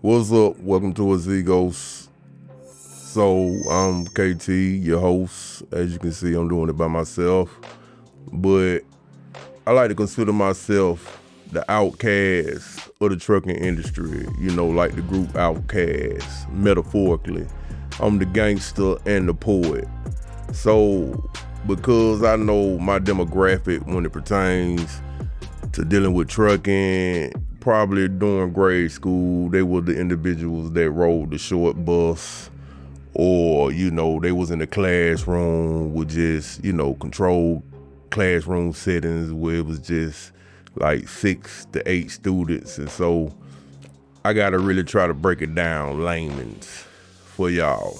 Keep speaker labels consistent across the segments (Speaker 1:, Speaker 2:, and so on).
Speaker 1: What's up? Welcome to Azigos. So I'm KT, your host. As you can see, I'm doing it by myself. But I like to consider myself the outcast of the trucking industry. You know, like the group Outcast, metaphorically. I'm the gangster and the poet. So because I know my demographic when it pertains to dealing with trucking, probably during grade school, they were the individuals that rode the short bus, or, they was in the classroom with just, controlled classroom settings where it was just like 6 to 8 students. And so I gotta really try to break it down layman's for y'all.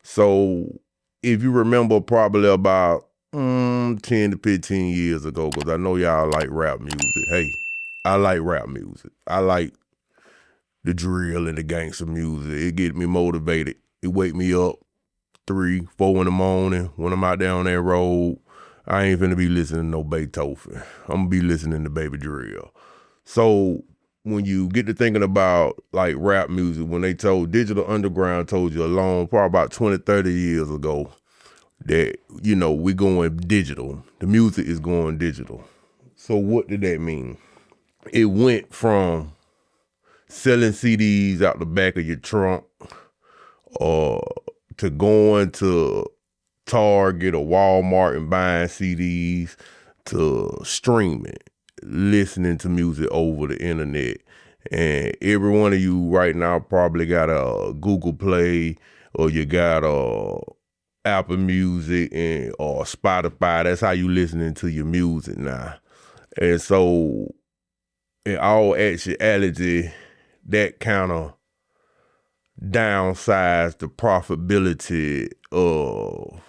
Speaker 1: So if you remember, probably about 10 to 15 years ago, because I know y'all like rap music. Hey, I like rap music. I like the drill and the gangster music. It get me motivated. It wake me up 3, 4 in the morning when I'm out there on that road. I ain't finna be listening to no Beethoven. I'm gonna be listening to Baby Drill. So when you get to thinking about like rap music, when they told Digital Underground told you probably about 20, 30 years ago, that, we going digital. The music is going digital. So what did that mean? It went from selling CDs out the back of your trunk, to going to Target or Walmart and buying CDs, to streaming, listening to music over the internet. And every one of you right now probably got a Google Play, or you got a Apple Music or Spotify. That's how you listening to your music now. And so in all actuality, that kind of downsized the profitability of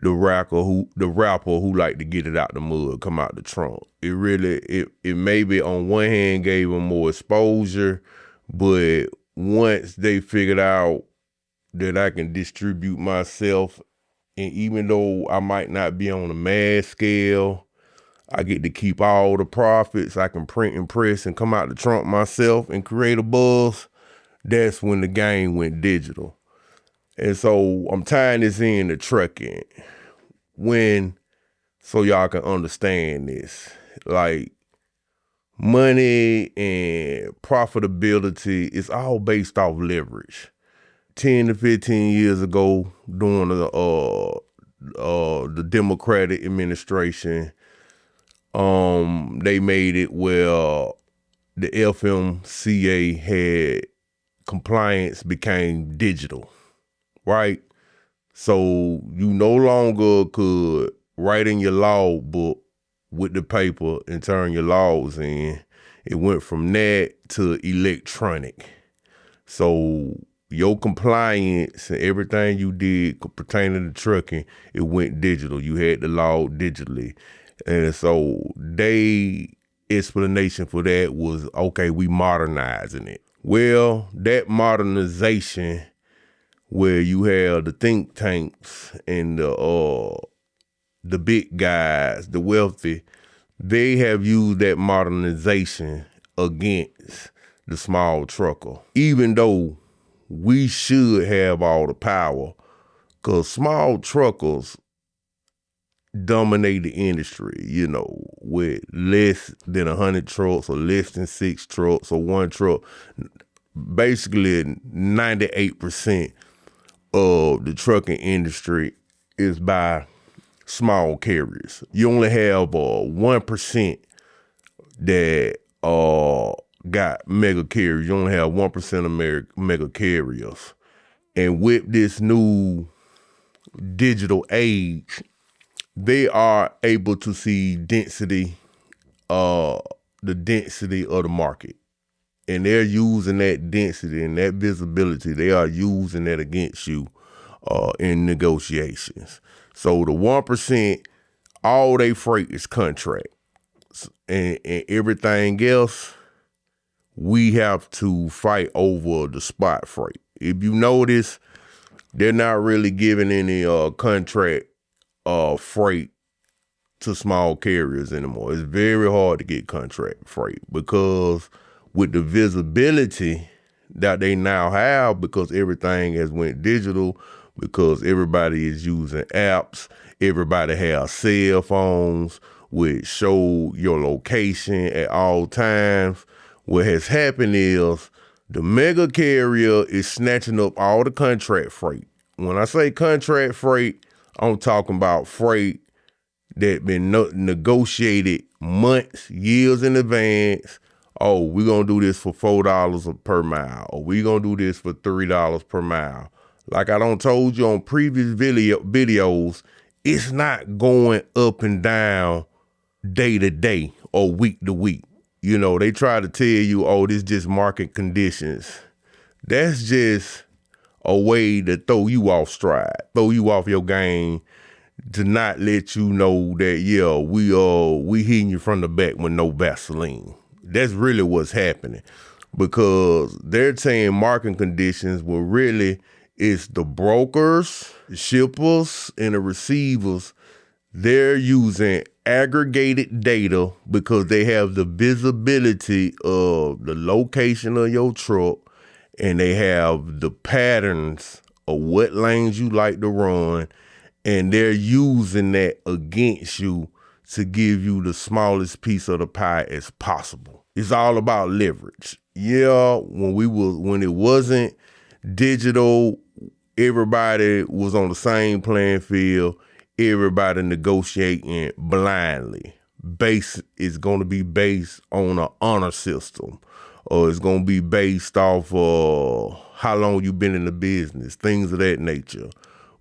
Speaker 1: the rapper who like to get it out the mud, come out the trunk. It maybe on one hand gave them more exposure, but once they figured out that I can distribute myself, and even though I might not be on a mass scale, I get to keep all the profits. I can print and press and come out the trunk myself and create a buzz. That's when the game went digital. And so I'm tying this in to trucking so y'all can understand this. Like, money and profitability is all based off leverage. 10 to 15 years ago, during the Democratic administration, they made it where the FMCA had compliance became digital, right? So you no longer could write in your log book with the paper and turn your logs in. It went from that to electronic. So your compliance and everything you did pertaining to trucking, it went digital. You had to log digitally. And so they explanation for that was, okay, we modernizing it. Well, that modernization, where you have the think tanks and the big guys, the wealthy, they have used that modernization against the small trucker, even though we should have all the power, because small truckers dominate the industry, with less than 100 trucks, or less than 6 trucks, or 1 truck. Basically, 98% of the trucking industry is by small carriers. You only have 1% that got mega carriers. You only have 1% of mega carriers. And with this new digital age, they are able to see the density of the market. And they're using that density and that visibility, they are using that against you in negotiations. So the 1%, all they freight is contract. And everything else, we have to fight over the spot freight. If you notice, they're not really giving any contract freight to small carriers anymore. It's very hard to get contract freight, because with the visibility that they now have because everything has went digital, because everybody is using apps, everybody has cell phones which show your location at all times. What has happened is the mega carrier is snatching up all the contract freight. When I say contract freight, I'm talking about freight that been negotiated months, years in advance. Oh, we're going to do this for $4 per mile, or we're going to do this for $3 per mile. Like I done told you on previous videos, it's not going up and down day to day or week to week. You know, they try to tell you, oh, this just market conditions. That's just a way to throw you off stride, throw you off your game, to not let you know that, yeah, we hitting you from the back with no Vaseline. That's really what's happening, because they're saying market conditions, well, really it's the brokers, the shippers, and the receivers. They're using aggregated data because they have the visibility of the location of your truck, and they have the patterns of what lanes you like to run, and they're using that against you to give you the smallest piece of the pie as possible. It's all about leverage. Yeah, when it wasn't digital, everybody was on the same playing field. Everybody negotiating blindly. It's going to be based on an honor system, or it's going to be based off of how long you've been in the business, things of that nature.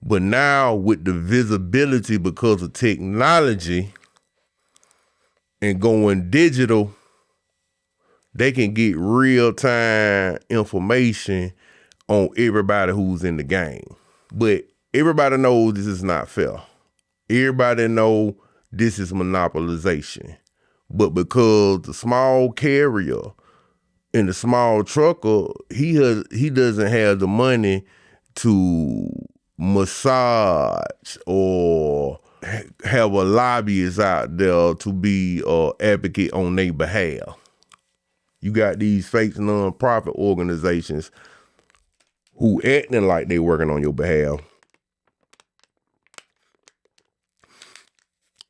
Speaker 1: But now with the visibility, because of technology and going digital, they can get real-time information on everybody who's in the game. But everybody knows this is not fair. Everybody know this is monopolization. But because the small carrier and the small trucker, he doesn't have the money to massage or have a lobbyist out there to be an advocate on their behalf. You got these fake non-profit organizations who acting like they working on your behalf,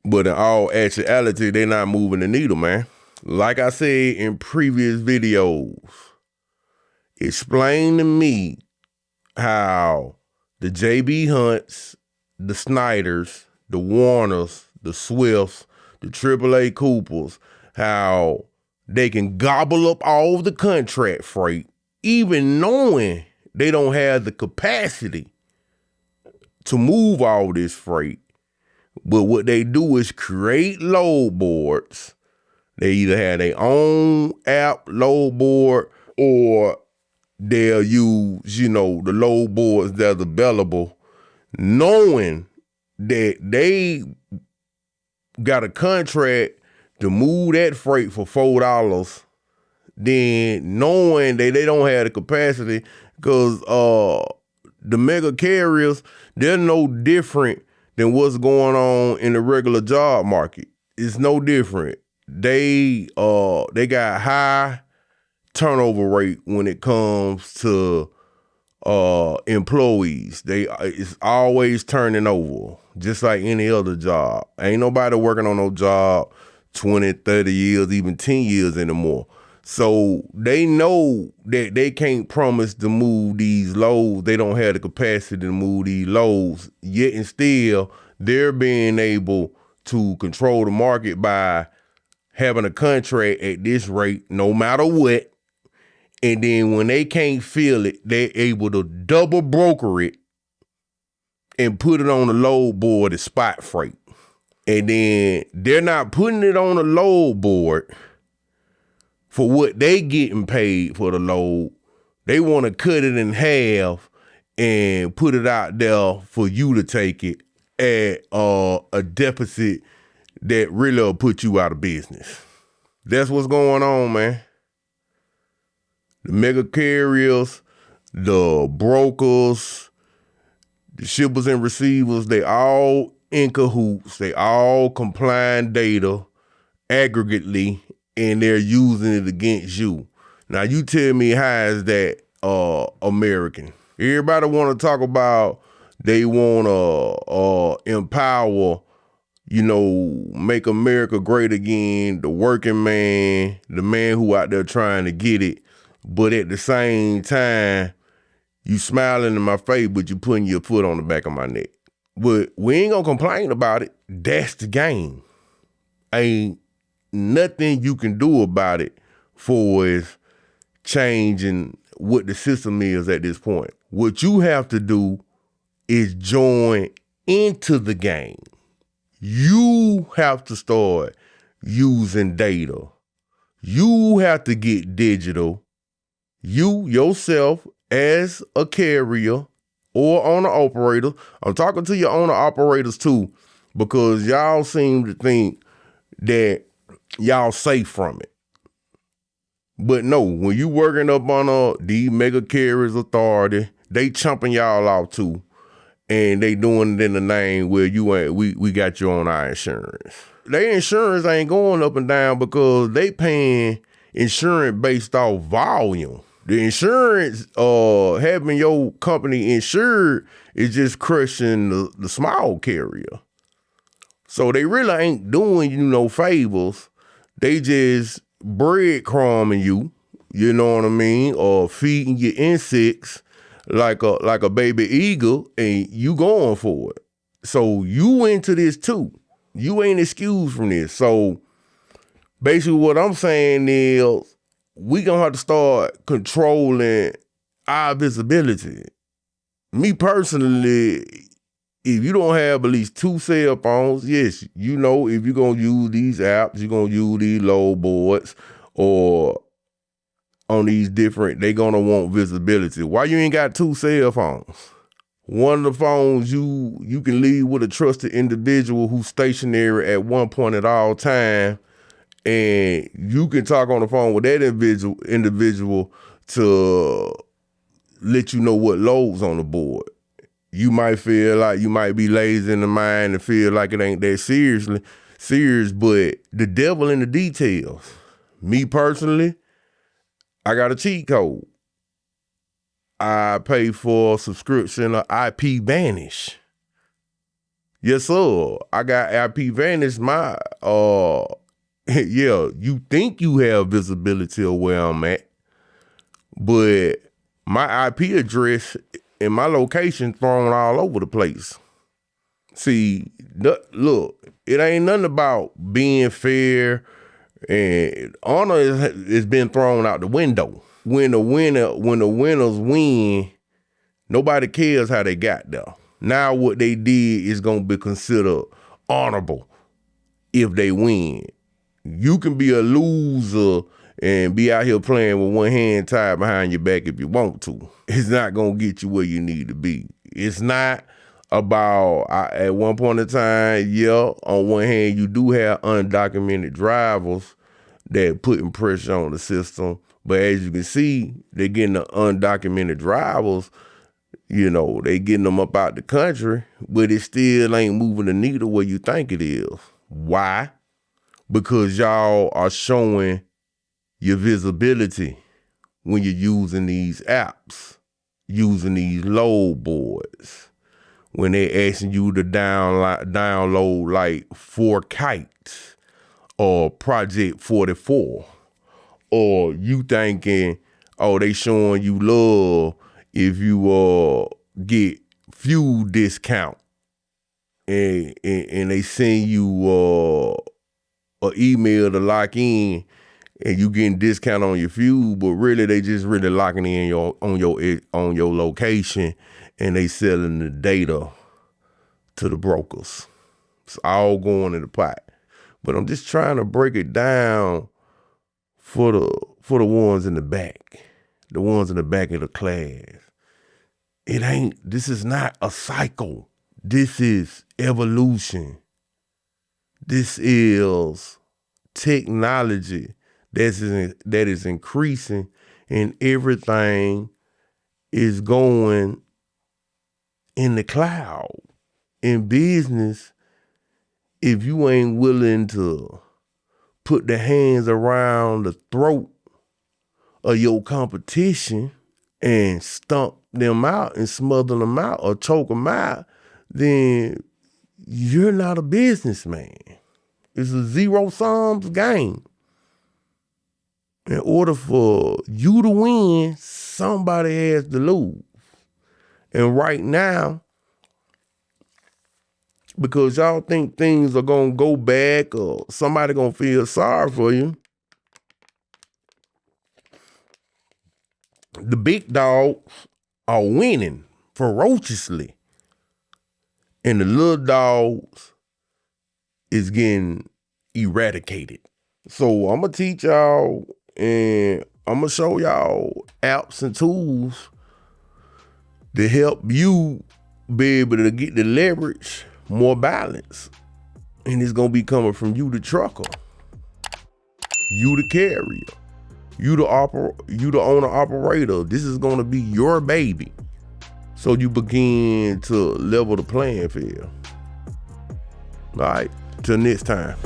Speaker 1: but in all actuality, they're not moving the needle, man. Like I said in previous videos, explain to me how the JB Hunts, the Snyders, the Warners, the Swifts, the AAA Coopers, how they can gobble up all the contract freight, even knowing they don't have the capacity to move all this freight. But what they do is create load boards. They either have their own app load board, or they'll use, the load boards that's available, knowing that they got a contract to move that freight for $4, then knowing that they don't have the capacity, because the mega carriers, they're no different than what's going on in the regular job market. It's no different. They got high turnover rate when it comes to employees. It's always turning over, just like any other job. Ain't nobody working on no job 20, 30 years, even 10 years anymore. So they know that they can't promise to move these loads. They don't have the capacity to move these loads, yet and still they're being able to control the market by having a contract at this rate no matter what. And then when they can't fill it, they're able to double broker it and put it on the load board as spot freight. And then they're not putting it on the load board for what they getting paid for the load. They want to cut it in half and put it out there for you to take it at a deficit that really will put you out of business. That's what's going on, man. The mega carriers, the brokers, the shippers and receivers, they all in cahoots. They all complying data aggregately, and they're using it against you. Now, you tell me, how is that American. Everybody want to talk about they want to empower, make America great again, the working man, the man who out there trying to get it. But at the same time, you smiling in my face, but you putting your foot on the back of my neck. But we ain't gonna complain about it. That's the game. Ain't nothing you can do about it for is changing what the system is at this point. What you have to do is join into the game. You have to start using data. You have to get digital. You yourself as a carrier or owner operator. I'm talking to your owner operators too, because y'all seem to think that y'all safe from it. But no, when you working up on the mega carriers authority, they chumping y'all out too. And they doing it in the name where we got you on our insurance. Their insurance ain't going up and down because they paying insurance based off volume. The insurance, having your company insured is just crushing the small carrier. So they really ain't doing you no favors. They just breadcrumbing you, you know what I mean, or feeding you insects like a baby eagle, and you going for it. So you into this too. You ain't excused from this. So basically what I'm saying is we gonna have to start controlling our visibility. Me personally, if you don't have at least 2 cell phones, yes, if you're gonna use these apps, you're gonna use these load boards or on these different, they gonna want visibility. Why you ain't got 2 cell phones? One of the phones you can leave with a trusted individual who's stationary at one point at all time, and you can talk on the phone with that individual to let you know what loads on the board. You might feel like you might be lazy in the mind and feel like it ain't that serious, but the devil in the details. Me personally, I got a cheat code. I pay for a subscription of IP Vanish. Yes, sir. I got IP Vanish. You think you have visibility of where I'm at, but my IP address and my location thrown all over the place. See, look, it ain't nothing about being fair, and honor is been thrown out the window. When the winners win, nobody cares how they got there. Now what they did is gonna be considered honorable if they win. You can be a loser and be out here playing with one hand tied behind your back if you want to. It's not gonna get you where you need to be. It's not about, at one point in time, on one hand, you do have undocumented drivers that putting pressure on the system. But as you can see, they're getting the undocumented drivers, they getting them up out the country, but it still ain't moving the needle where you think it is. Why? Because y'all are showing your visibility when you're using these apps, using these load boards, when they're asking you to download like 4 kites or Project 44, or you thinking, they showing you love if you get fuel discount, and they send you an email to lock in, and you getting discount on your fuel, but really they just really locking in on your location, and they selling the data to the brokers. It's all going in the pot. But I'm just trying to break it down for the ones in the back, the ones in the back of the class. This is not a cycle. This is evolution. This is technology that is increasing, and everything is going in the cloud. In business, if you ain't willing to put the hands around the throat of your competition, and stomp them out and smother them out or choke them out, then you're not a businessman. It's a zero-sum game. In order for you to win, somebody has to lose. And right now, because y'all think things are gonna go back or somebody gonna feel sorry for you, the big dogs are winning ferociously. And the little dogs is getting eradicated. So I'm gonna teach y'all and I'm gonna show y'all apps and tools to help you be able to get the leverage, more balance. And it's gonna be coming from you, the trucker, you, the carrier, you, the owner operator. This is gonna be your baby. So you begin to level the playing field. All right, till next time.